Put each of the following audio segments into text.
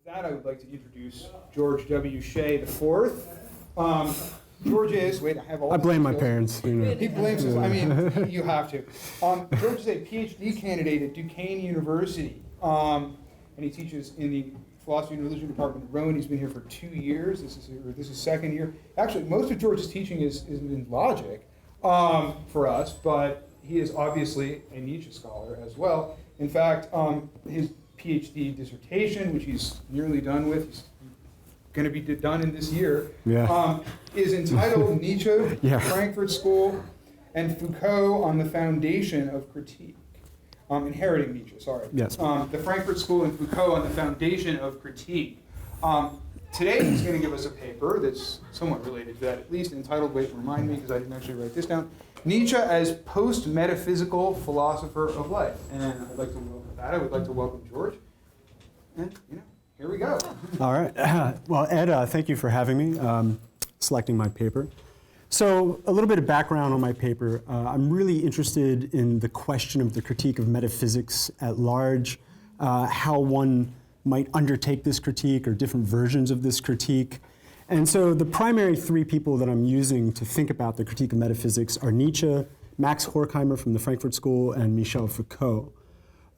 That I would like to introduce George W. Shea IV. George is, wait, I have all I blame my skills. parents. You know. He blames us. I mean, you have to. George is a PhD candidate at Duquesne University, and he teaches in the Philosophy and Religion Department at Rowan. He's been here for 2 years. This is second year. Actually, most of George's teaching is in logic for us, but he is obviously a Nietzsche scholar as well. In fact, his PhD dissertation, which he's nearly done with, he's going to be done in this year, is entitled Nietzsche, Frankfurt School, and Foucault on the Foundation of Critique. Inheriting Nietzsche, sorry. Yes. The Frankfurt School and Foucault on the Foundation of Critique. Today he's going to give us a paper that's somewhat related to that, at least entitled, wait, remind me, because I didn't actually write this down, Nietzsche as Post-Metaphysical Philosopher of Life. And I'd like to welcome that. I would like to welcome George. And, here we go. All right. Well, Ed, thank you for having me, selecting my paper. So a little bit of background on my paper. I'm really interested in the question of the critique of metaphysics at large, how one might undertake this critique or different versions of this critique. And so the primary three people that I'm using to think about the critique of metaphysics are Nietzsche, Max Horkheimer from the Frankfurt School, and Michel Foucault.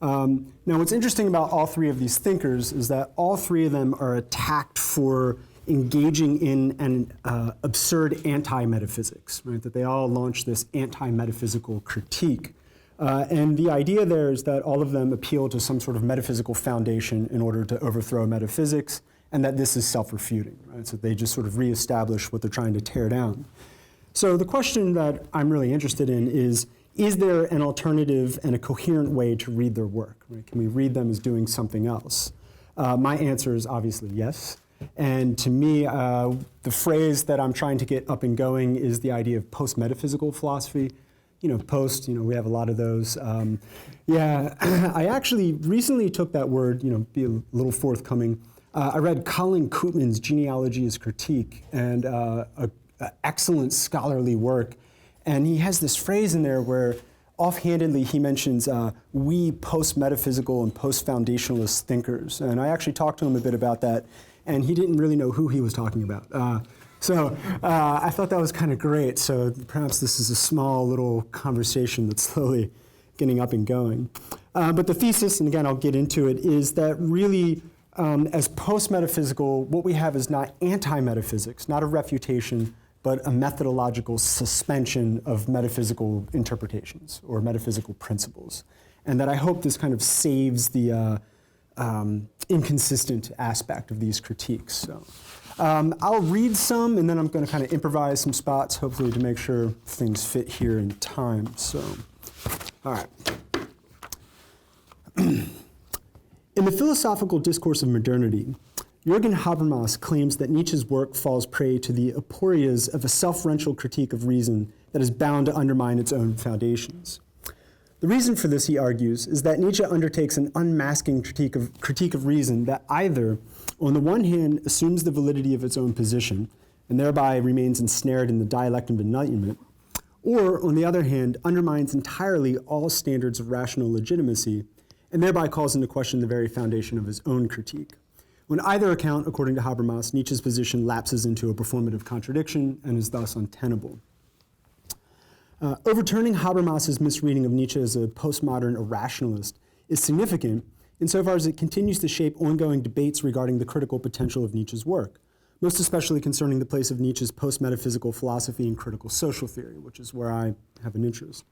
Now what's interesting about all three of these thinkers is that all three of them are attacked for engaging in an absurd anti-metaphysics, right? That they all launched this anti-metaphysical critique. And the idea there is that all of them appeal to some sort of metaphysical foundation in order to overthrow metaphysics, and that this is self-refuting, right? So they just sort of reestablish what they're trying to tear down. So the question that I'm really interested in is there an alternative and a coherent way to read their work? Right? Can we read them as doing something else? My answer is obviously yes. And to me, the phrase that I'm trying to get up and going is the idea of post-metaphysical philosophy. We have a lot of those. I actually recently took that word, be a little forthcoming. I read Colin Koopman's Genealogy as Critique, and an excellent scholarly work. And he has this phrase in there where offhandedly he mentions we post-metaphysical and post-foundationalist thinkers. And I actually talked to him a bit about that, and he didn't really know who he was talking about. So I thought that was kind of great. So perhaps this is a small little conversation that's slowly getting up and going. But the thesis, and again I'll get into it, is that really as post-metaphysical, what we have is not anti-metaphysics, not a refutation, but a methodological suspension of metaphysical interpretations or metaphysical principles. And that I hope this kind of saves the inconsistent aspect of these critiques. So I'll read some, and then I'm going to kind of improvise some spots, hopefully to make sure things fit here in time. So, all right. In the philosophical discourse of modernity, Jürgen Habermas claims that Nietzsche's work falls prey to the aporias of a self-referential critique of reason that is bound to undermine its own foundations. The reason for this, he argues, is that Nietzsche undertakes an unmasking critique of reason that either, on the one hand, assumes the validity of its own position, and thereby remains ensnared in the dialectic of enlightenment, or, on the other hand, undermines entirely all standards of rational legitimacy, and thereby calls into question the very foundation of his own critique. On either account, according to Habermas, Nietzsche's position lapses into a performative contradiction and is thus untenable. Overturning Habermas's misreading of Nietzsche as a postmodern irrationalist is significant insofar as it continues to shape ongoing debates regarding the critical potential of Nietzsche's work, most especially concerning the place of Nietzsche's post-metaphysical philosophy and critical social theory, which is where I have an interest.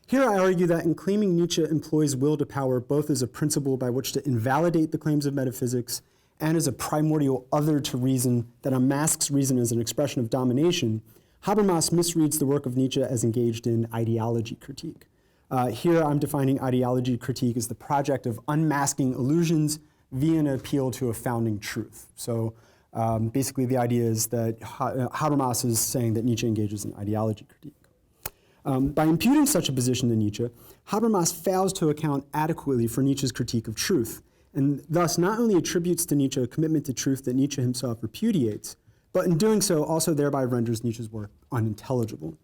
Here I argue that in claiming Nietzsche employs will to power both as a principle by which to invalidate the claims of metaphysics and as a primordial other to reason that unmasks reason as an expression of domination, Habermas misreads the work of Nietzsche as engaged in ideology critique. Here I'm defining ideology critique as the project of unmasking illusions via an appeal to a founding truth. So basically the idea is that Habermas is saying that Nietzsche engages in ideology critique. By imputing such a position to Nietzsche, Habermas fails to account adequately for Nietzsche's critique of truth, and thus not only attributes to Nietzsche a commitment to truth that Nietzsche himself repudiates, but in doing so also thereby renders Nietzsche's work unintelligible.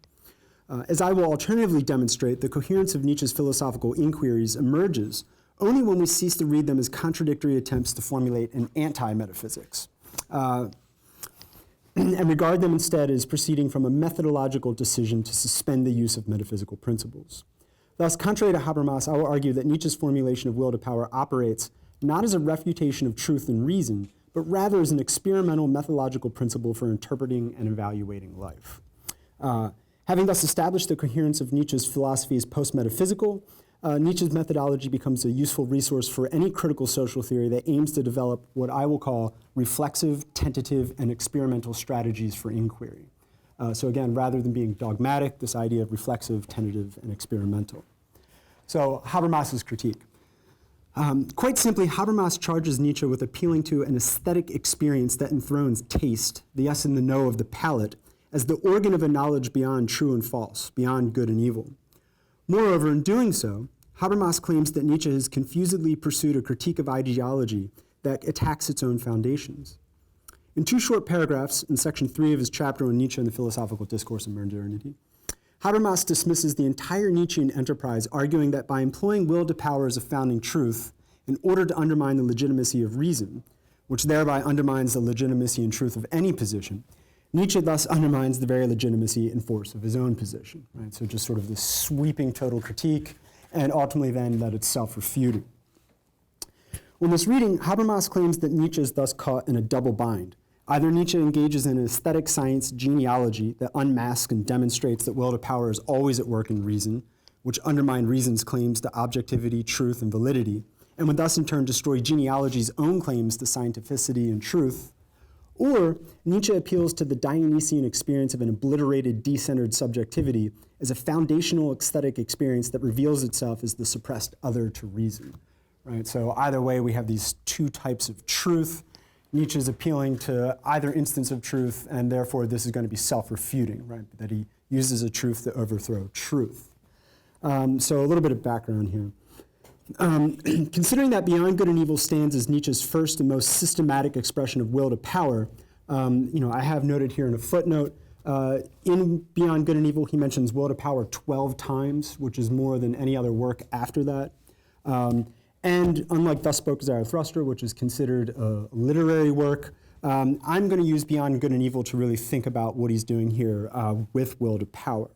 As I will alternatively demonstrate, the coherence of Nietzsche's philosophical inquiries emerges only when we cease to read them as contradictory attempts to formulate an anti-metaphysics, and regard them instead as proceeding from a methodological decision to suspend the use of metaphysical principles. Thus, contrary to Habermas, I will argue that Nietzsche's formulation of will to power operates not as a refutation of truth and reason, but rather as an experimental methodological principle for interpreting and evaluating life. Having thus established the coherence of Nietzsche's philosophy as post-metaphysical, Nietzsche's methodology becomes a useful resource for any critical social theory that aims to develop what I will call reflexive, tentative, and experimental strategies for inquiry. So again, rather than being dogmatic, this idea of reflexive, tentative, and experimental. So Habermas's critique. Quite simply, Habermas charges Nietzsche with appealing to an aesthetic experience that enthrones taste, the yes and the no of the palate, as the organ of a knowledge beyond true and false, beyond good and evil. Moreover, in doing so, Habermas claims that Nietzsche has confusedly pursued a critique of ideology that attacks its own foundations. In 2 short paragraphs in section 3 of his chapter on Nietzsche and the philosophical discourse of modernity, Habermas dismisses the entire Nietzschean enterprise, arguing that by employing will to power as a founding truth in order to undermine the legitimacy of reason, which thereby undermines the legitimacy and truth of any position, Nietzsche thus undermines the very legitimacy and force of his own position. Right? So just sort of this sweeping total critique, and ultimately then that it's self-refuting. On this reading, Habermas claims that Nietzsche is thus caught in a double bind. Either Nietzsche engages in an aesthetic science genealogy that unmasks and demonstrates that will to power is always at work in reason, which undermine reason's claims to objectivity, truth, and validity, and would thus in turn destroy genealogy's own claims to scientificity and truth. Or Nietzsche appeals to the Dionysian experience of an obliterated, decentered subjectivity as a foundational aesthetic experience that reveals itself as the suppressed other to reason. Right? So either way, we have these 2 types of truth. Nietzsche is appealing to either instance of truth, and therefore this is going to be self-refuting, right? That he uses a truth to overthrow truth. So a little bit of background here. Considering that Beyond Good and Evil stands as Nietzsche's first and most systematic expression of will to power, I have noted here in a footnote, in Beyond Good and Evil, he mentions will to power 12 times, which is more than any other work after that. And unlike Thus Spoke Zarathustra, which is considered a literary work, I'm going to use Beyond Good and Evil to really think about what he's doing here with will to power.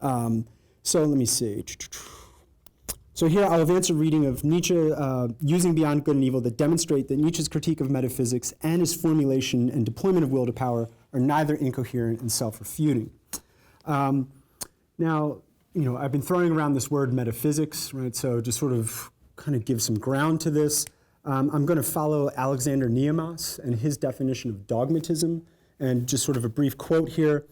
So let me see. So here I'll advance a reading of Nietzsche using Beyond Good and Evil that demonstrate that Nietzsche's critique of metaphysics and his formulation and deployment of will to power are neither incoherent and self-refuting. Now, I've been throwing around this word metaphysics, right? So just sort of kind of give some ground to this. I'm going to follow Alexander Niehaus and his definition of dogmatism, and just sort of a brief quote here.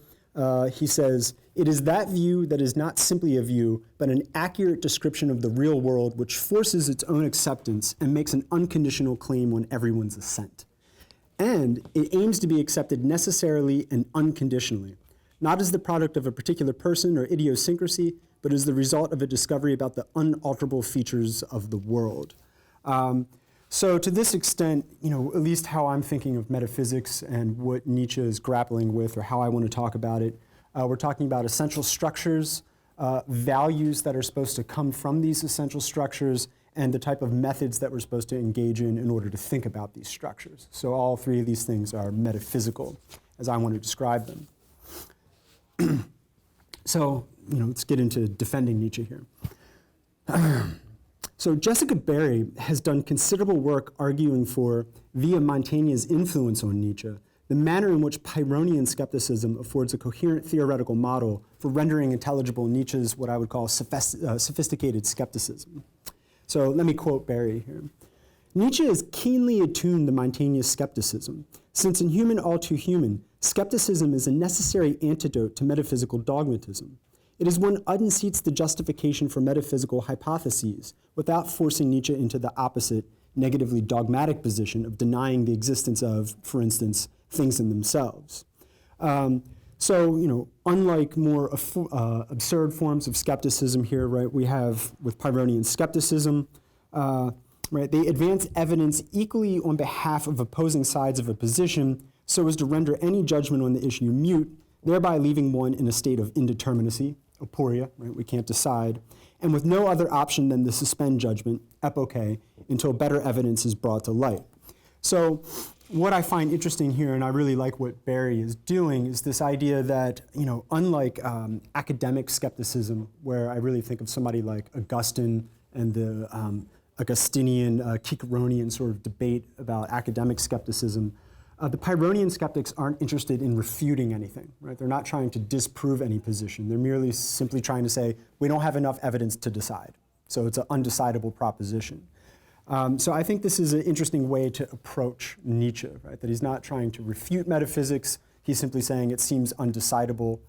He says, "It is that view that is not simply a view, but an accurate description of the real world which forces its own acceptance and makes an unconditional claim on everyone's assent. And it aims to be accepted necessarily and unconditionally, not as the product of a particular person or idiosyncrasy, but as the result of a discovery about the unalterable features of the world." So to this extent, at least how I'm thinking of metaphysics and what Nietzsche is grappling with, or how I want to talk about it, we're talking about essential structures, values that are supposed to come from these essential structures, and the type of methods that we're supposed to engage in order to think about these structures. So all 3 of these things are metaphysical, as I want to describe them. So, let's get into defending Nietzsche here. So Jessica Berry has done considerable work arguing for, via Montaigne's influence on Nietzsche, the manner in which Pyrrhonian skepticism affords a coherent theoretical model for rendering intelligible Nietzsche's what I would call sophisticated skepticism. So let me quote Berry here. "Nietzsche is keenly attuned to Montaigne's skepticism, since in Human All Too Human, skepticism is a necessary antidote to metaphysical dogmatism. It is when unseats the justification for metaphysical hypotheses without forcing Nietzsche into the opposite, negatively dogmatic position of denying the existence of, for instance, things in themselves." So, unlike more absurd forms of skepticism here, right, we have with Pyrrhonian skepticism, right, they advance evidence equally on behalf of opposing sides of a position so as to render any judgment on the issue mute, thereby leaving one in a state of indeterminacy, aporia, right? We can't decide, and with no other option than the suspend judgment, epoche, until better evidence is brought to light. So what I find interesting here, and I really like what Barry is doing, is this idea that, unlike academic skepticism, where I really think of somebody like Augustine and the Augustinian, Ciceronian sort of debate about academic skepticism, the Pyrrhonian skeptics aren't interested in refuting anything, right? They're not trying to disprove any position. They're merely simply trying to say, we don't have enough evidence to decide. So it's an undecidable proposition. So I think this is an interesting way to approach Nietzsche, right? That he's not trying to refute metaphysics. He's simply saying it seems undecidable.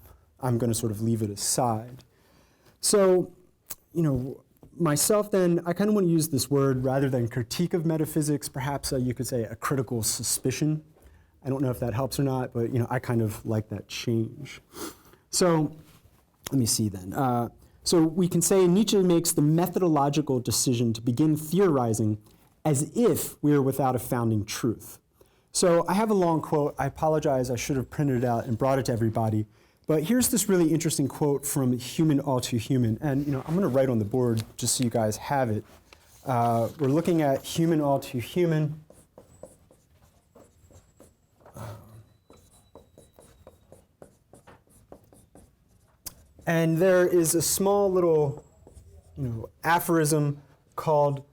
I'm going to sort of leave it aside. So, myself then, I kind of want to use this word rather than critique of metaphysics, perhaps you could say a critical suspicion. I don't know if that helps or not, but I kind of like that change. So let me see then. So we can say Nietzsche makes the methodological decision to begin theorizing as if we are without a founding truth. So I have a long quote. I apologize. I should have printed it out and brought it to everybody. But here's this really interesting quote from Human All Too Human. And I'm going to write on the board just so you guys have it. We're looking at Human All Too Human. And there is a small little, aphorism called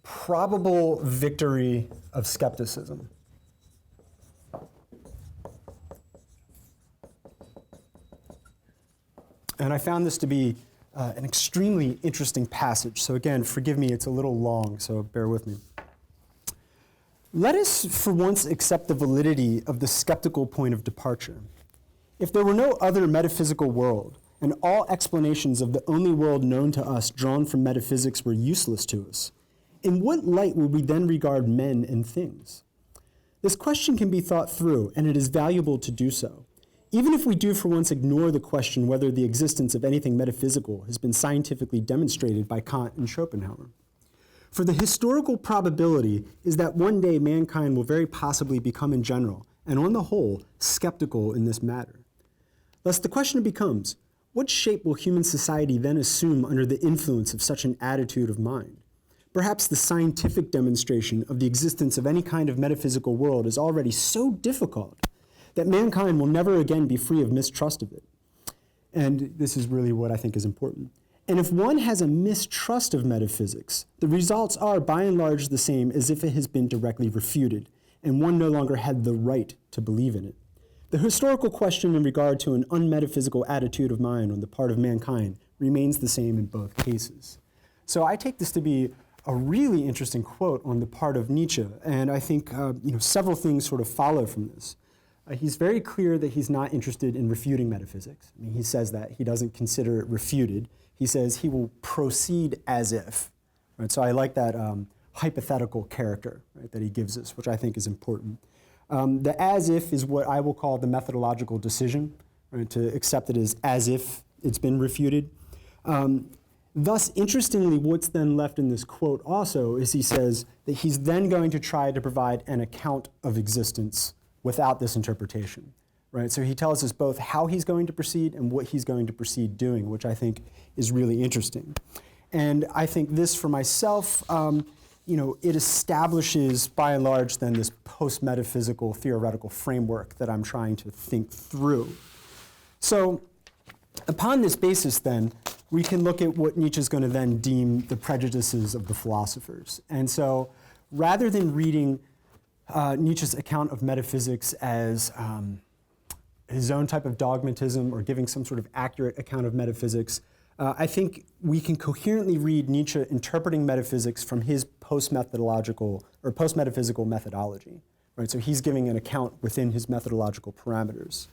probable victory of skepticism. And I found this to be an extremely interesting passage. So again, forgive me, it's a little long, so bear with me. Let us for once accept the validity of the skeptical point of departure. If there were no other metaphysical world, and all explanations of the only world known to us drawn from metaphysics were useless to us, in what light would we then regard men and things? This question can be thought through, and it is valuable to do so, even if we do for once ignore the question whether the existence of anything metaphysical has been scientifically demonstrated by Kant and Schopenhauer. For the historical probability is that one day mankind will very possibly become in general, and on the whole, skeptical in this matter. Thus the question becomes, what shape will human society then assume under the influence of such an attitude of mind? Perhaps the scientific demonstration of the existence of any kind of metaphysical world is already so difficult that mankind will never again be free of mistrust of it. And this is really what I think is important. And if one has a mistrust of metaphysics, the results are by and large the same as if it has been directly refuted, and one no longer had the right to believe in it. The historical question in regard to an unmetaphysical attitude of mind on the part of mankind remains the same in both cases. So I take this to be a really interesting quote on the part of Nietzsche, and I think several things sort of follow from this. He's very clear that he's not interested in refuting metaphysics. I mean, he says that. He doesn't consider it refuted. He says he will proceed as if. Right? So I like that hypothetical character, right, that he gives us, which I think is important. The as if is what I will call the methodological decision, right, to accept it as if it's been refuted. Thus, interestingly, what's then left in this quote also is he says that he's then going to try to provide an account of existence without this interpretation, right? So he tells us both how he's going to proceed and what he's going to proceed doing, which I think is really interesting. And I think this, for myself, it establishes, by and large, then this post-metaphysical theoretical framework that I'm trying to think through. So upon this basis, then, we can look at what Nietzsche's going to then deem the prejudices of the philosophers. And so rather than reading Nietzsche's account of metaphysics as his own type of dogmatism or giving some sort of accurate account of metaphysics, I think we can coherently read Nietzsche interpreting metaphysics from his post-methodological or post-metaphysical methodology. Right? So he's giving an account within his methodological parameters.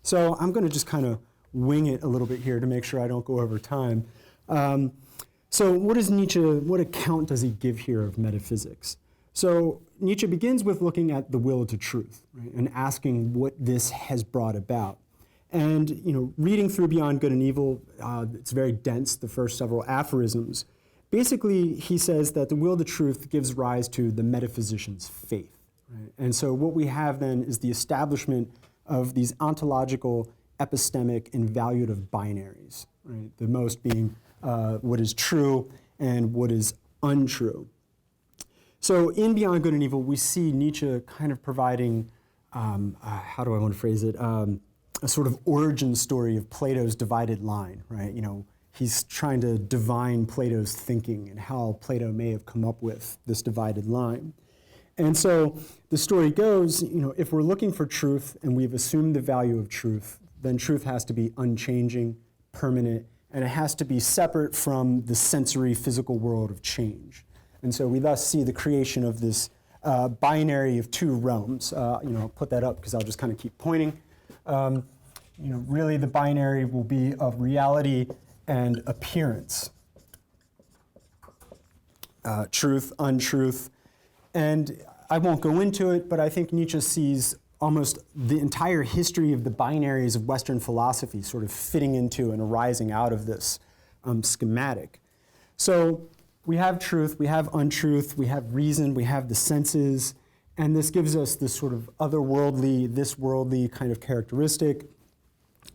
So I'm going to just kind of wing it a little bit here to make sure I don't go over time. So what account does he give here of metaphysics? So Nietzsche begins with looking at the will to truth, right, and asking what this has brought about. And reading through Beyond Good and Evil, it's very dense, the first several aphorisms. Basically, he says that the will to truth gives rise to the metaphysician's faith. Right? And so what we have then is the establishment of these ontological, epistemic and valuative binaries, right? The most being what is true and what is untrue. So in Beyond Good and Evil, we see Nietzsche kind of providing, how do I want to phrase it, a sort of origin story of Plato's divided line, right? You know, he's trying to divine Plato's thinking and how Plato may have come up with this divided line. And so the story goes, you know, if we're looking for truth and we've assumed the value of truth, then truth has to be unchanging, permanent, and it has to be separate from the sensory physical world of change. And so we thus see the creation of this binary of two realms. You know, I'll put that up because I'll just kind of keep pointing. You know, really the binary will be of reality and appearance. Truth, untruth. And I won't go into it, but I think Nietzsche sees almost the entire history of the binaries of Western philosophy sort of fitting into and arising out of this schematic. So we have truth, we have untruth, we have reason, we have the senses, and this gives us this sort of otherworldly, this worldly kind of characteristic.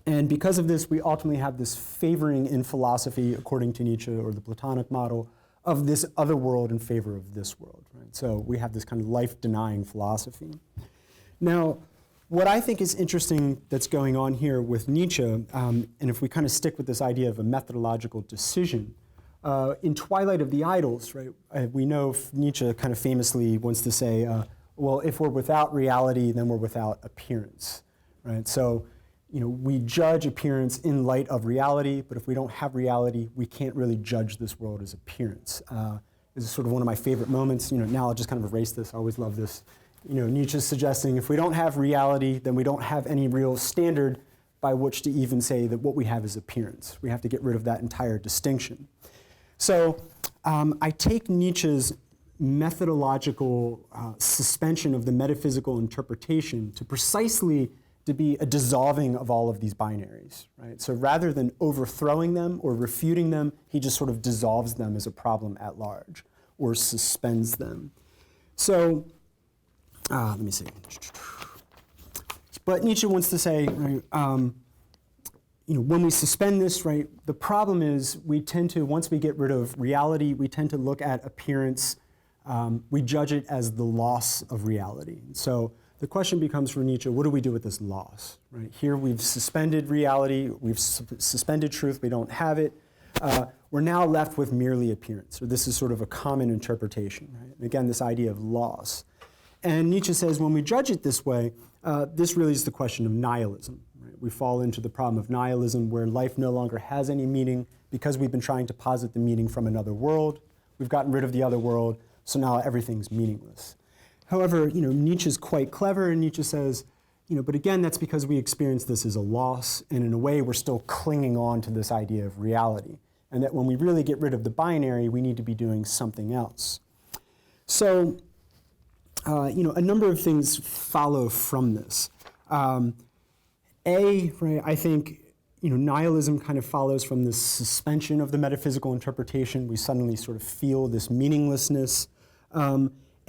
And because of this, we ultimately have this favoring in philosophy, according to Nietzsche or the Platonic model, of this other world in favor of this world. Right? So we have this kind of life-denying philosophy. Now, what I think is interesting that's going on here with Nietzsche, and if we kind of stick with this idea of a methodological decision, in Twilight of the Idols, right, we know Nietzsche kind of famously wants to say, well, if we're without reality, then we're without appearance, right? So, you know, we judge appearance in light of reality, but if we don't have reality, we can't really judge this world as appearance. This is sort of one of my favorite moments. You know, now I'll just kind of erase this. I always love this. You know, Nietzsche's suggesting if we don't have reality, then we don't have any real standard by which to even say that what we have is appearance. We have to get rid of that entire distinction. So I take Nietzsche's methodological suspension of the metaphysical interpretation to precisely to be a dissolving of all of these binaries, right? So rather than overthrowing them or refuting them, he just sort of dissolves them as a problem at large or suspends them. So, let me see. But Nietzsche wants to say, right, you know, when we suspend this, right, the problem is we tend to, once we get rid of reality, we tend to look at appearance, we judge it as the loss of reality. So the question becomes for Nietzsche, what do we do with this loss? Right? Here we've suspended reality, we've suspended truth, we don't have it. We're now left with merely appearance. So this is sort of a common interpretation. Right? And again, this idea of loss. And Nietzsche says when we judge it this way, this really is the question of nihilism. Right? We fall into the problem of nihilism where life no longer has any meaning because we've been trying to posit the meaning from another world. We've gotten rid of the other world, so now everything's meaningless. However, you know, Nietzsche's quite clever, and Nietzsche says, you know, but again, that's because we experience this as a loss, and in a way, we're still clinging on to this idea of reality, and that when we really get rid of the binary, we need to be doing something else. So, you know, a number of things follow from this. Right, I think, you know, nihilism kind of follows from this suspension of the metaphysical interpretation. We suddenly sort of feel this meaninglessness.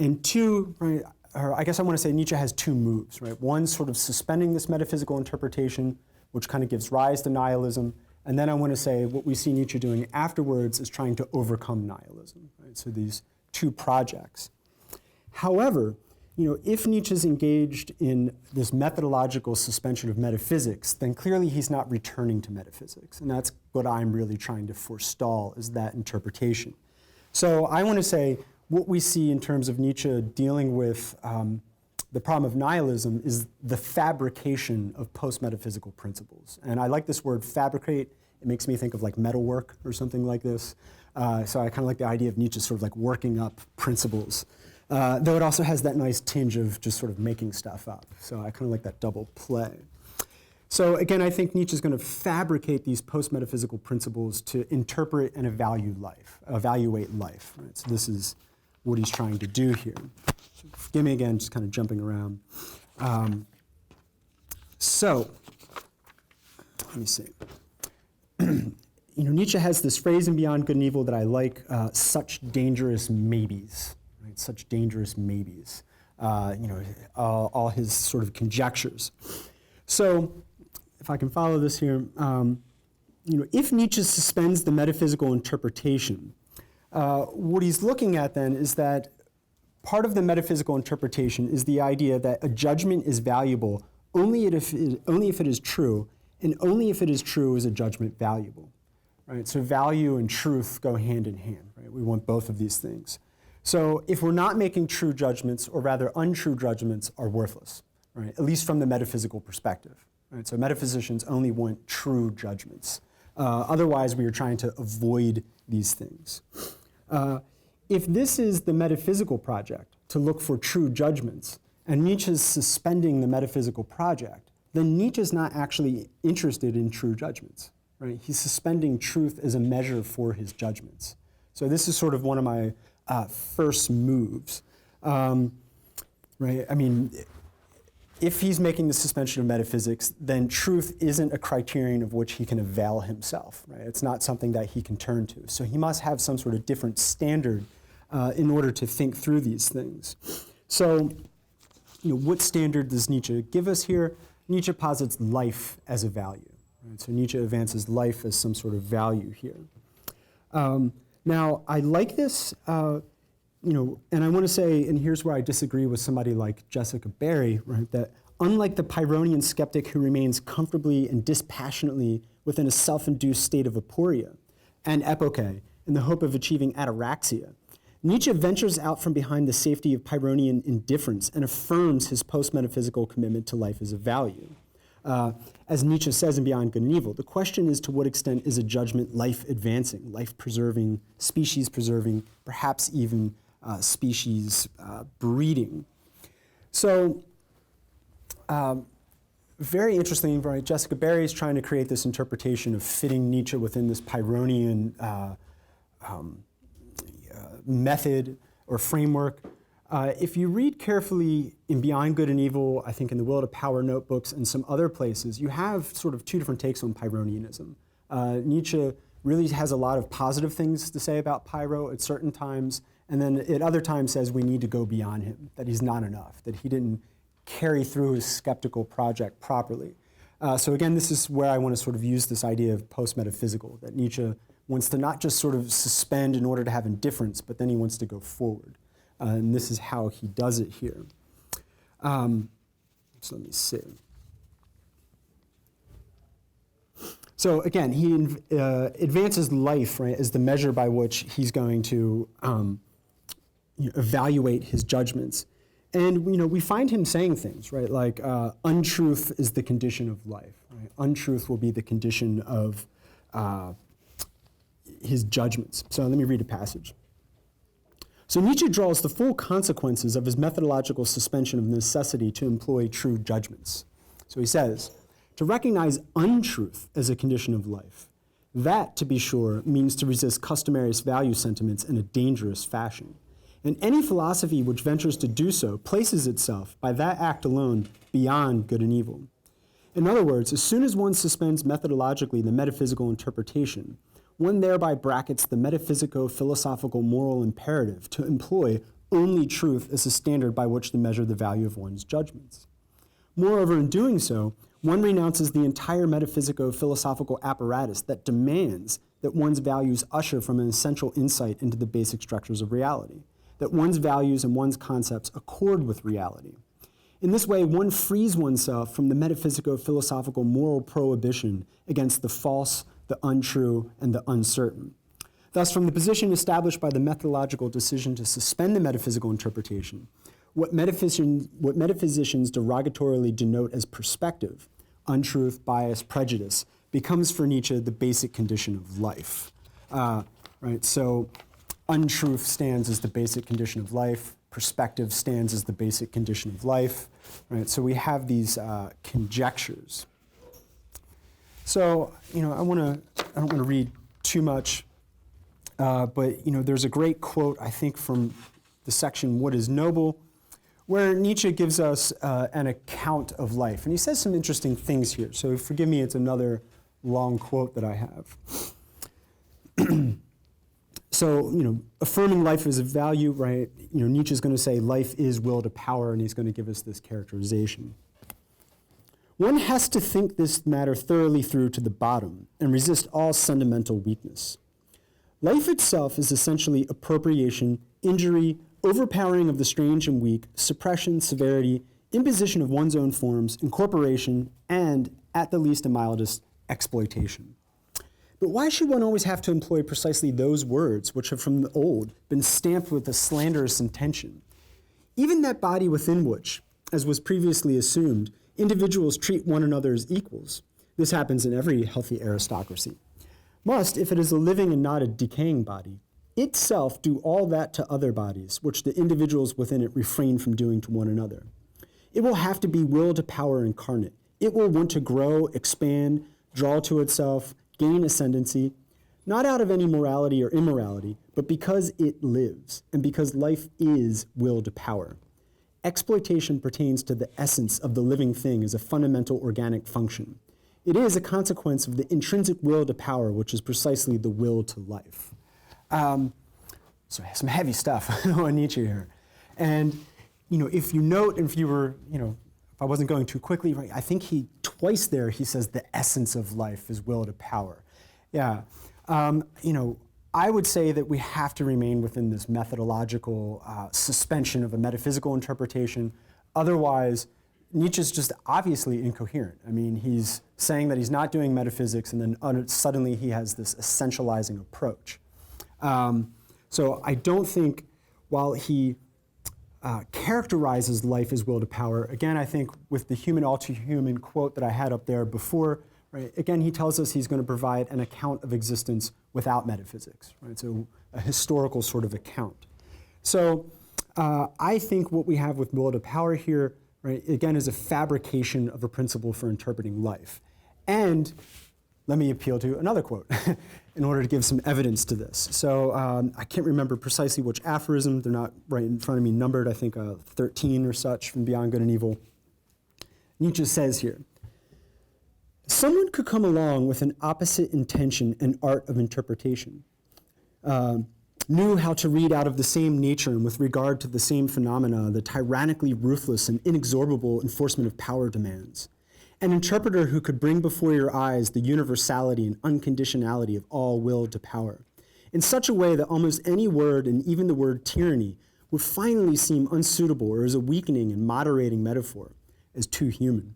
And two, right, or I guess I want to say Nietzsche has two moves, right? One, sort of suspending this metaphysical interpretation, which kind of gives rise to nihilism. And then I want to say what we see Nietzsche doing afterwards is trying to overcome nihilism, right? So these two projects. However, you know, if Nietzsche's engaged in this methodological suspension of metaphysics, then clearly he's not returning to metaphysics. And that's what I'm really trying to forestall, is that interpretation. So I want to say, what we see in terms of Nietzsche dealing with the problem of nihilism is the fabrication of post-metaphysical principles. And I like this word fabricate. It makes me think of like metalwork or something like this. So I kind of like the idea of Nietzsche sort of like working up principles. Though it also has that nice tinge of just sort of making stuff up. So I kind of like that double play. So again, I think Nietzsche's going to fabricate these post-metaphysical principles to interpret and evaluate life. Right? So this is what he's trying to do here. So forgive me again, just kind of jumping around. So, let me see. You know, Nietzsche has this phrase in Beyond Good and Evil that I like, such dangerous maybes, right? Such dangerous maybes. You know, all his sort of conjectures. So, if I can follow this here, if Nietzsche suspends the metaphysical interpretation, what he's looking at then is that part of the metaphysical interpretation is the idea that a judgment is valuable only if it is true, and only if it is true is a judgment valuable. Right? So value and truth go hand in hand. Right? We want both of these things. So if we're not making true judgments, or rather untrue judgments, are worthless, right? At least from the metaphysical perspective. Right? So metaphysicians only want true judgments. Otherwise, we are trying to avoid these things. If this is the metaphysical project, to look for true judgments, and Nietzsche's suspending the metaphysical project, then Nietzsche's not actually interested in true judgments. Right? He's suspending truth as a measure for his judgments. So this is sort of one of my first moves. Right? I mean, if he's making the suspension of metaphysics, then truth isn't a criterion of which he can avail himself. Right? It's not something that he can turn to. So he must have some sort of different standard in order to think through these things. So, what standard does Nietzsche give us here? Nietzsche posits life as a value. Right? So Nietzsche advances life as some sort of value here. Now, I like this, and I want to say, and here's where I disagree with somebody like Jessica Barry, right, that unlike the Pyrrhonian skeptic who remains comfortably and dispassionately within a self-induced state of aporia and epoche in the hope of achieving ataraxia, Nietzsche ventures out from behind the safety of Pyrrhonian indifference and affirms his post-metaphysical commitment to life as a value. As Nietzsche says in Beyond Good and Evil, the question is to what extent is a judgment life-advancing, life-preserving, species-preserving, perhaps even species-breeding. So, very interesting, right? Jessica Barry is trying to create this interpretation of fitting Nietzsche within this Pyrrhonian method or framework. If you read carefully in Beyond Good and Evil, I think in the Will to Power notebooks and some other places, you have sort of two different takes on Pyrrhonianism. Nietzsche really has a lot of positive things to say about Pyrrho at certain times, and then at other times says we need to go beyond him, that he's not enough, that he didn't carry through his skeptical project properly. So again, this is where I want to sort of use this idea of post-metaphysical, that Nietzsche wants to not just sort of suspend in order to have indifference, but then he wants to go forward. And this is how he does it here. So let me see. So again, he advances life, right, as the measure by which he's going to evaluate his judgments. And we find him saying things, right, like untruth is the condition of life. Right? Untruth will be the condition of his judgments. So let me read a passage. So Nietzsche draws the full consequences of his methodological suspension of necessity to employ true judgments. So he says, to recognize untruth as a condition of life, that, to be sure, means to resist customary value sentiments in a dangerous fashion. And any philosophy which ventures to do so places itself, by that act alone, beyond good and evil. In other words, as soon as one suspends methodologically the metaphysical interpretation, one thereby brackets the metaphysico-philosophical moral imperative to employ only truth as a standard by which to measure the value of one's judgments. Moreover, in doing so, one renounces the entire metaphysico-philosophical apparatus that demands that one's values usher from an essential insight into the basic structures of reality, that one's values and one's concepts accord with reality. In this way, one frees oneself from the metaphysico-philosophical moral prohibition against the false, the untrue, and the uncertain. Thus, from the position established by the methodological decision to suspend the metaphysical interpretation, what metaphysicians derogatorily denote as perspective, untruth, bias, prejudice, becomes for Nietzsche the basic condition of life. Right? So untruth stands as the basic condition of life. Perspective stands as the basic condition of life. Right? So we have these conjectures. So I don't want to read too much, but there's a great quote I think from the section "What is Noble," where Nietzsche gives us an account of life, and he says some interesting things here. So forgive me, it's another long quote that I have. So affirming life as a value, right? Nietzsche's going to say life is will to power, and he's going to give us this characterization. One has to think this matter thoroughly through to the bottom and resist all sentimental weakness. Life itself is essentially appropriation, injury, overpowering of the strange and weak, suppression, severity, imposition of one's own forms, incorporation, and, at the least and mildest, exploitation. But why should one always have to employ precisely those words which have from the old been stamped with a slanderous intention? Even that body within which, as was previously assumed, individuals treat one another as equals, this happens in every healthy aristocracy, must, if it is a living and not a decaying body, itself do all that to other bodies which the individuals within it refrain from doing to one another. It will have to be will to power incarnate. It will want to grow, expand, draw to itself, gain ascendancy, not out of any morality or immorality, but because it lives, and because life is will to power. Exploitation pertains to the essence of the living thing as a fundamental organic function. It is a consequence of the intrinsic will to power, which is precisely the will to life. So some heavy stuff on Nietzsche here. And, if you note, and if you were, if I wasn't going too quickly, right, I think twice there, he says the essence of life is will to power. Yeah. I would say that we have to remain within this methodological suspension of a metaphysical interpretation. Otherwise, Nietzsche's just obviously incoherent. I mean, he's saying that he's not doing metaphysics, and then suddenly he has this essentializing approach. So I don't think, while he characterizes life as will to power, again, I think with the human all too human quote that I had up there before, right, again, he tells us he's going to provide an account of existence without metaphysics, right? So a historical sort of account. So I think what we have with will to power here, right, again, is a fabrication of a principle for interpreting life. And let me appeal to another quote in order to give some evidence to this. So I can't remember precisely which aphorism. They're not right in front of me numbered, I think 13 or such from Beyond Good and Evil. Nietzsche says here, someone could come along with an opposite intention and art of interpretation, knew how to read out of the same nature and with regard to the same phenomena the tyrannically ruthless and inexorable enforcement of power demands. An interpreter who could bring before your eyes the universality and unconditionality of all will to power, in such a way that almost any word, and even the word tyranny, would finally seem unsuitable or as a weakening and moderating metaphor, as too human.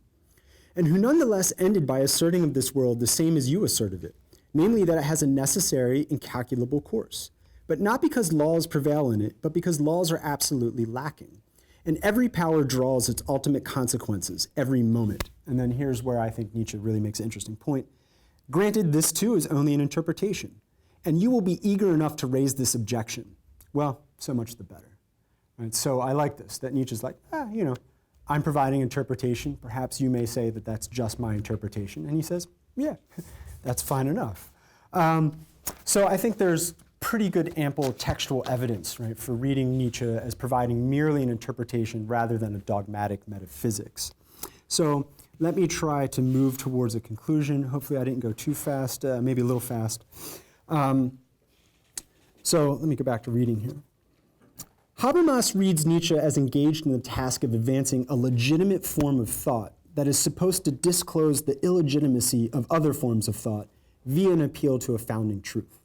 And who nonetheless ended by asserting of this world the same as you assert of it, namely that it has a necessary and calculable course, but not because laws prevail in it, but because laws are absolutely lacking. And every power draws its ultimate consequences every moment. And then here's where I think Nietzsche really makes an interesting point. Granted, this too is only an interpretation, and you will be eager enough to raise this objection. Well, so much the better. Right? So I like this, that Nietzsche's like, I'm providing interpretation. Perhaps you may say that that's just my interpretation. And he says, yeah, that's fine enough. So I think there's pretty good ample textual evidence, right, for reading Nietzsche as providing merely an interpretation rather than a dogmatic metaphysics. So let me try to move towards a conclusion. Hopefully I didn't go too fast, maybe a little fast. So let me go back to reading here. Habermas reads Nietzsche as engaged in the task of advancing a legitimate form of thought that is supposed to disclose the illegitimacy of other forms of thought via an appeal to a founding truth.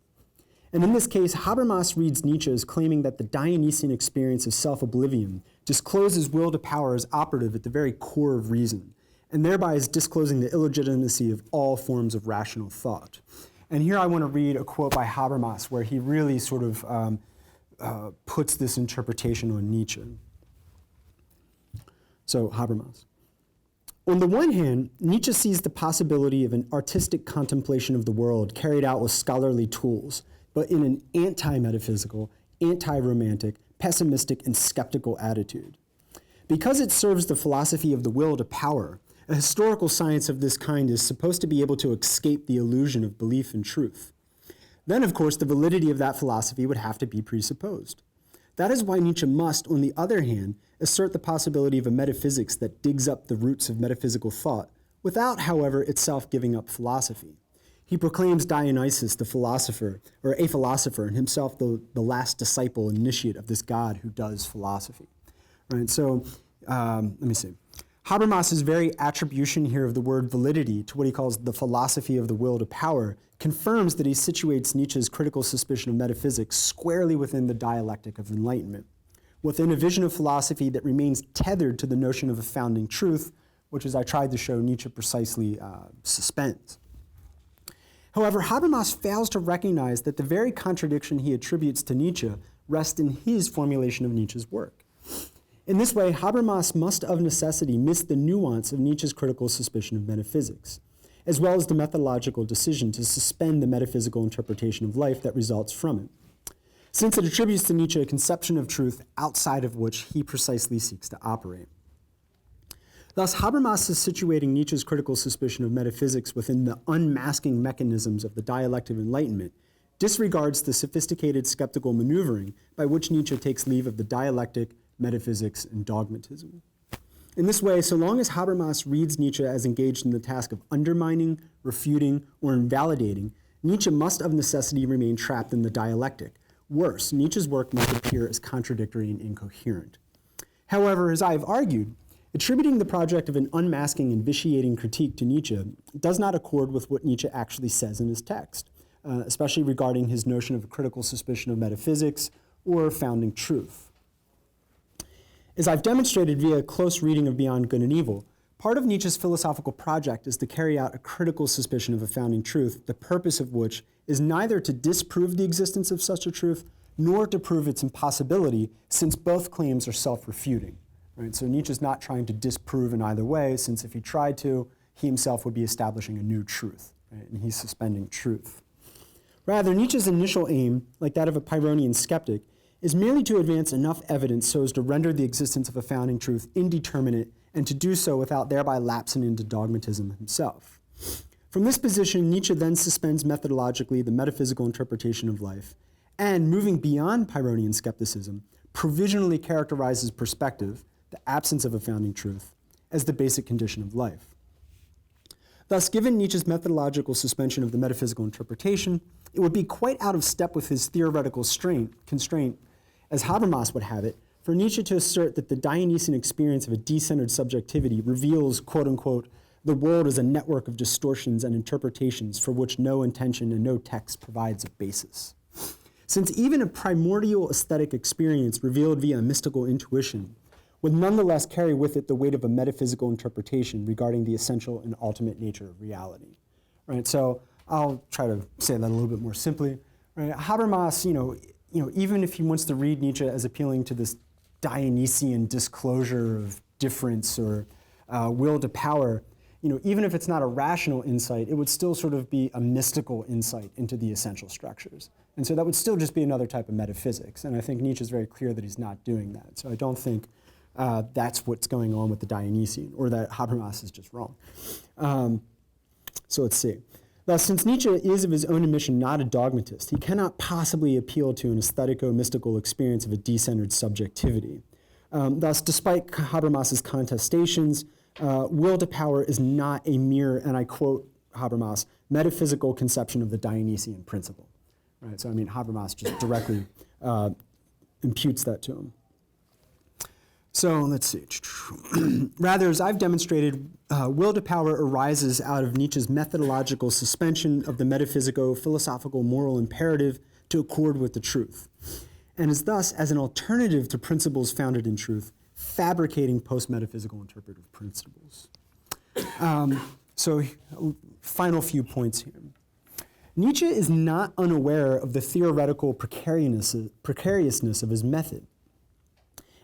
And in this case, Habermas reads Nietzsche as claiming that the Dionysian experience of self-oblivion discloses will to power as operative at the very core of reason, and thereby is disclosing the illegitimacy of all forms of rational thought. And here I want to read a quote by Habermas where he really sort of puts this interpretation on Nietzsche. So, Habermas. On the one hand, Nietzsche sees the possibility of an artistic contemplation of the world carried out with scholarly tools, but in an anti-metaphysical, anti-romantic, pessimistic, and skeptical attitude. Because it serves the philosophy of the will to power, a historical science of this kind is supposed to be able to escape the illusion of belief in truth. Then, of course, the validity of that philosophy would have to be presupposed. That is why Nietzsche must, on the other hand, assert the possibility of a metaphysics that digs up the roots of metaphysical thought, without, however, itself giving up philosophy. He proclaims Dionysus the philosopher, or a philosopher, and himself the last disciple, initiate of this God who does philosophy. Right, so let me see. Habermas's very attribution here of the word validity to what he calls the philosophy of the will to power confirms that he situates Nietzsche's critical suspicion of metaphysics squarely within the dialectic of enlightenment, within a vision of philosophy that remains tethered to the notion of a founding truth, which, as I tried to show, Nietzsche precisely suspends. However, Habermas fails to recognize that the very contradiction he attributes to Nietzsche rests in his formulation of Nietzsche's work. In this way, Habermas must of necessity miss the nuance of Nietzsche's critical suspicion of metaphysics, as well as the methodological decision to suspend the metaphysical interpretation of life that results from it, since it attributes to Nietzsche a conception of truth outside of which he precisely seeks to operate. Thus, Habermas is situating Nietzsche's critical suspicion of metaphysics within the unmasking mechanisms of the dialectic of enlightenment, disregards the sophisticated skeptical maneuvering by which Nietzsche takes leave of the dialectic, metaphysics, and dogmatism. In this way, so long as Habermas reads Nietzsche as engaged in the task of undermining, refuting, or invalidating, Nietzsche must of necessity remain trapped in the dialectic. Worse, Nietzsche's work must appear as contradictory and incoherent. However, as I have argued, attributing the project of an unmasking and vitiating critique to Nietzsche does not accord with what Nietzsche actually says in his text, especially regarding his notion of a critical suspicion of metaphysics or founding truth. As I've demonstrated via a close reading of Beyond Good and Evil, part of Nietzsche's philosophical project is to carry out a critical suspicion of a founding truth, the purpose of which is neither to disprove the existence of such a truth, nor to prove its impossibility, since both claims are self-refuting. Right? So Nietzsche's not trying to disprove in either way, since if he tried to, he himself would be establishing a new truth, right? And he's suspending truth. Rather, Nietzsche's initial aim, like that of a Pyrrhonian skeptic, is merely to advance enough evidence so as to render the existence of a founding truth indeterminate, and to do so without thereby lapsing into dogmatism himself. From this position, Nietzsche then suspends methodologically the metaphysical interpretation of life, and moving beyond Pyrrhonian skepticism, provisionally characterizes perspective, the absence of a founding truth, as the basic condition of life. Thus, given Nietzsche's methodological suspension of the metaphysical interpretation, it would be quite out of step with his theoretical constraint, as Habermas would have it, for Nietzsche to assert that the Dionysian experience of a decentered subjectivity reveals, quote unquote, the world as a network of distortions and interpretations for which no intention and no text provides a basis. Since even a primordial aesthetic experience revealed via mystical intuition would nonetheless carry with it the weight of a metaphysical interpretation regarding the essential and ultimate nature of reality. Right? So I'll try to say that a little bit more simply. Right? Habermas, even if he wants to read Nietzsche as appealing to this Dionysian disclosure of difference or will to power, even if it's not a rational insight, it would still sort of be a mystical insight into the essential structures. And so that would still just be another type of metaphysics. And I think Nietzsche is very clear that he's not doing that. So I don't think that's what's going on with the Dionysian, or that Habermas is just wrong. So let's see. Thus, since Nietzsche is of his own admission not a dogmatist, he cannot possibly appeal to an aesthetico-mystical experience of a decentered subjectivity. Thus, despite Habermas's contestations, will to power is not a mere, and I quote Habermas, metaphysical conception of the Dionysian principle. Right? So, Habermas just directly imputes that to him. So let's see. Rather, as I've demonstrated, will to power arises out of Nietzsche's methodological suspension of the metaphysico-philosophical moral imperative to accord with the truth, and is thus, as an alternative to principles founded in truth, fabricating post-metaphysical interpretive principles. So final few points here. Nietzsche is not unaware of the theoretical precariousness of his method.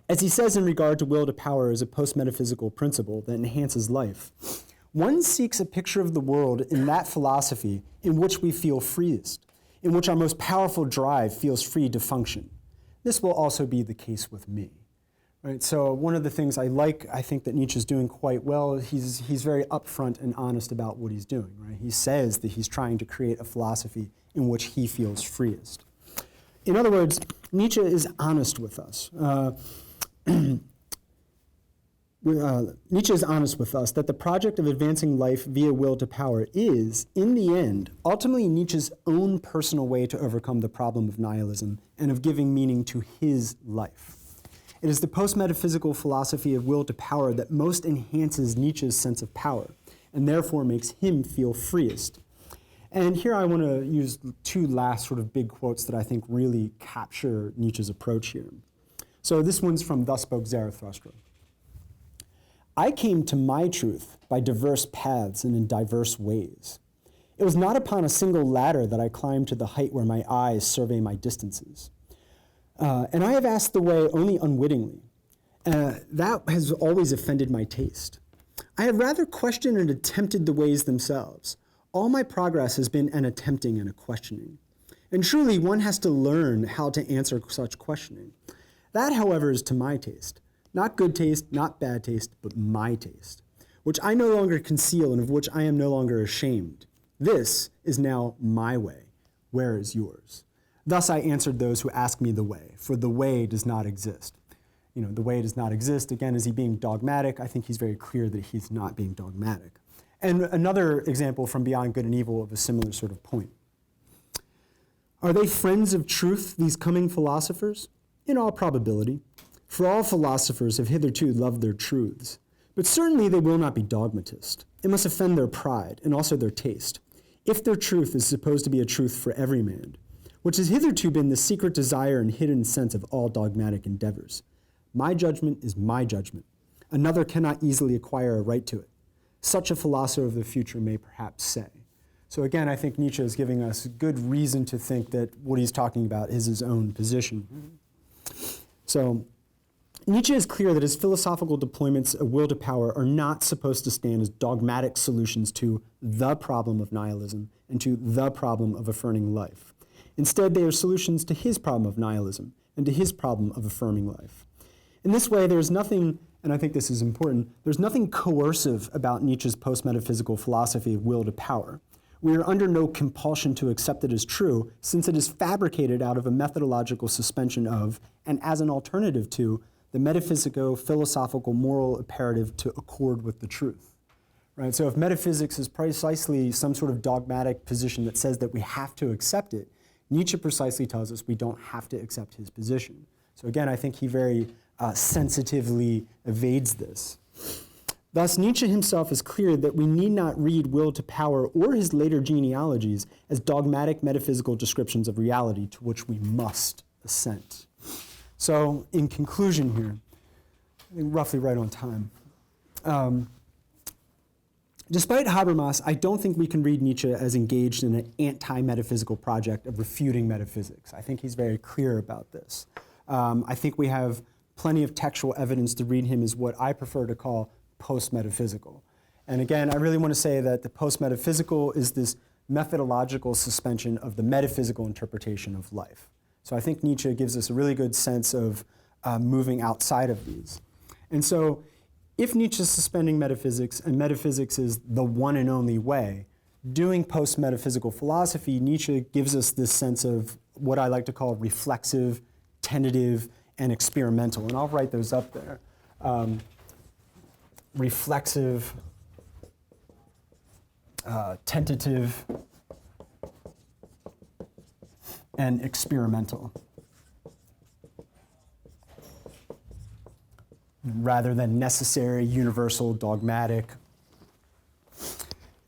As he says in regard to will to power as a post-metaphysical principle that enhances life, one seeks a picture of the world in that philosophy in which we feel freest, in which our most powerful drive feels free to function. This will also be the case with me. Right? So one of the things I think that Nietzsche's doing quite well, he's very upfront and honest about what he's doing. Right? He says that he's trying to create a philosophy in which he feels freest. In other words, Nietzsche is honest with us. Nietzsche is honest with us that the project of advancing life via will to power is, in the end, ultimately Nietzsche's own personal way to overcome the problem of nihilism and of giving meaning to his life. It is the post-metaphysical philosophy of will to power that most enhances Nietzsche's sense of power, and therefore makes him feel freest. And here I want to use two last sort of big quotes that I think really capture Nietzsche's approach here. So this one's from Thus Spoke Zarathustra. I came to my truth by diverse paths and in diverse ways. It was not upon a single ladder that I climbed to the height where my eyes survey my distances. And I have asked the way only unwittingly. That has always offended my taste. I have rather questioned and attempted the ways themselves. All my progress has been an attempting and a questioning. And truly, one has to learn how to answer such questioning. That, however, is to my taste. Not good taste, not bad taste, but my taste, which I no longer conceal and of which I am no longer ashamed. This is now my way. Where is yours? Thus I answered those who ask me the way, for the way does not exist. The way does not exist. Again, is he being dogmatic? I think he's very clear that he's not being dogmatic. And another example from Beyond Good and Evil of a similar sort of point. Are they friends of truth, these coming philosophers? In all probability. For all philosophers have hitherto loved their truths. But certainly they will not be dogmatists. It must offend their pride and also their taste, if their truth is supposed to be a truth for every man, which has hitherto been the secret desire and hidden sense of all dogmatic endeavors. My judgment is my judgment. Another cannot easily acquire a right to it. Such a philosopher of the future may perhaps say. So again, I think Nietzsche is giving us good reason to think that what he's talking about is his own position. So Nietzsche is clear that his philosophical deployments of will to power are not supposed to stand as dogmatic solutions to the problem of nihilism and to the problem of affirming life. Instead, they are solutions to his problem of nihilism and to his problem of affirming life. In this way, there is nothing, and I think this is important, there's nothing coercive about Nietzsche's post-metaphysical philosophy of will to power. We are under no compulsion to accept it as true, since it is fabricated out of a methodological suspension of, and as an alternative to, the metaphysico-philosophical moral imperative to accord with the truth. Right? So if metaphysics is precisely some sort of dogmatic position that says that we have to accept it, Nietzsche precisely tells us we don't have to accept his position. So again, I think he very sensitively evades this. Thus, Nietzsche himself is clear that we need not read Will to Power or his later genealogies as dogmatic metaphysical descriptions of reality to which we must assent. So, in conclusion here, I think roughly right on time. Despite Habermas, I don't think we can read Nietzsche as engaged in an anti-metaphysical project of refuting metaphysics. I think he's very clear about this. I think we have plenty of textual evidence to read him as what I prefer to call post-metaphysical. And again, I really want to say that the post-metaphysical is this methodological suspension of the metaphysical interpretation of life. So I think Nietzsche gives us a really good sense of moving outside of these. And so if Nietzsche is suspending metaphysics and metaphysics is the one and only way, doing post-metaphysical philosophy, Nietzsche gives us this sense of what I like to call reflexive, tentative, and experimental. And I'll write those up there. Reflexive, tentative, and experimental, rather than necessary, universal, dogmatic.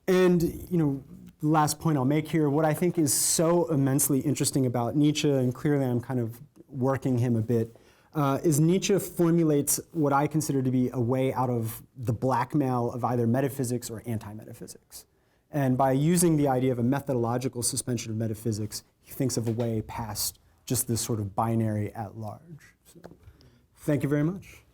And, the last point I'll make here, what I think is so immensely interesting about Nietzsche, and clearly I'm kind of working him a bit, is Nietzsche formulates what I consider to be a way out of the blackmail of either metaphysics or anti-metaphysics. And by using the idea of a methodological suspension of metaphysics, he thinks of a way past just this sort of binary at large. So, thank you very much.